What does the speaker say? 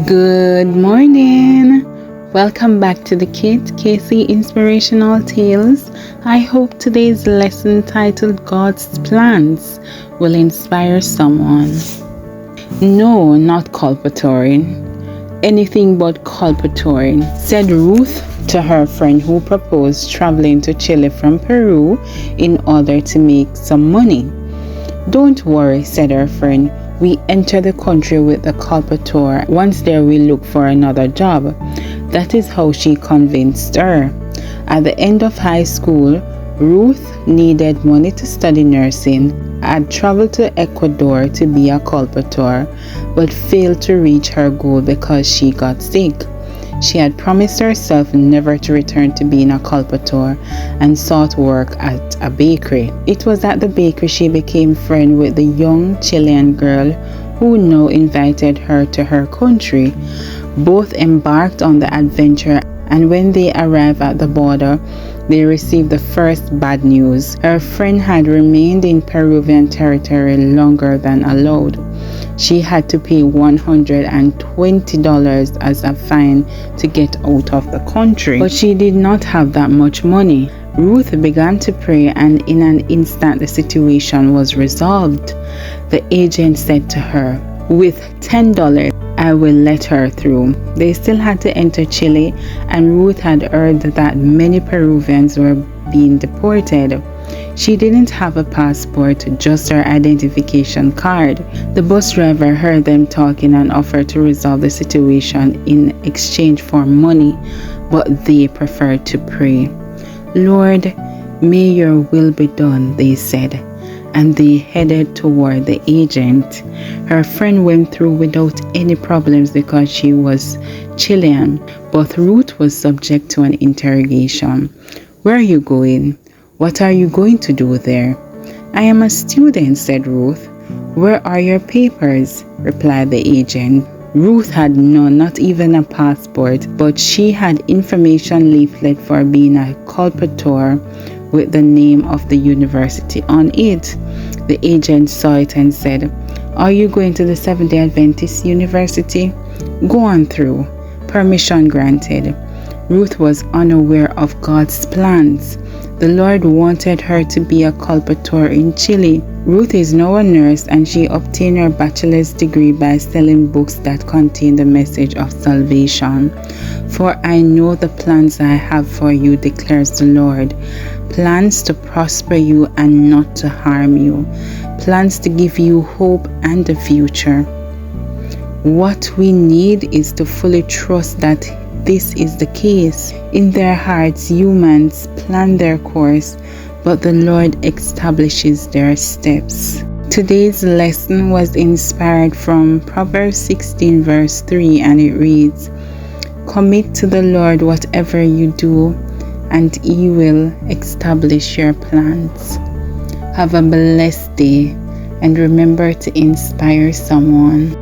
Good morning. Welcome back to the Kate Casey Inspirational Tales. I hope today's lesson titled God's Plans will inspire someone. No, not culpatory. Anything but culpatory, said Ruth to her friend who proposed traveling to Chile from Peru in order to make some money. Don't worry, said her friend. We enter the country with the colporteur. Once there, we look for another job. That is how she convinced her. At the end of high school, Ruth needed money to study nursing, had traveled to Ecuador to be a colporteur, but failed to reach her goal because she got sick. She had promised herself never to return to being a colporteur and sought work at a bakery. It was at the bakery she became friends with the young Chilean girl who now invited her to her country. Both embarked on the adventure, and when they arrived at the border, they received the first bad news. Her friend had remained in Peruvian territory longer than allowed. She had to pay $120 as a fine to get out of the country. But she did not have that much money. Ruth began to pray, and in an instant the situation was resolved. The agent said to her, "With $10, I will let her through." They still had to enter Chile, and Ruth had heard that many Peruvians were being deported. She didn't have a passport, just her identification card. The bus driver heard them talking and offered to resolve the situation in exchange for money, but they preferred to pray. "Lord, may your will be done," they said, and they headed toward the agent. Her friend went through without any problems because she was Chilean, but Ruth was subject to an interrogation. "Where are you going? What are you going to do there?" "I am a student," said Ruth. "Where are your papers?" replied the agent. Ruth had none, not even a passport, but she had information leaflet for being a colporteur with the name of the university on it. The agent saw it and said, "Are you going to the Seventh-day Adventist University? Go on through." Permission granted. Ruth was unaware of God's plans. The Lord wanted her to be a colporteur in Chile. Ruth is now a nurse, and she obtained her bachelor's degree by selling books that contain the message of salvation. "For I know the plans I have for you, declares the Lord. Plans to prosper you and not to harm you. Plans to give you hope and a future." What we need is to fully trust that this is the case. In their hearts, humans plan their course, but the Lord establishes their steps. Today's lesson was inspired from Proverbs 16 verse 3, and it reads, "Commit to the Lord whatever you do, and He will establish your plans." Have a blessed day, and remember to inspire someone.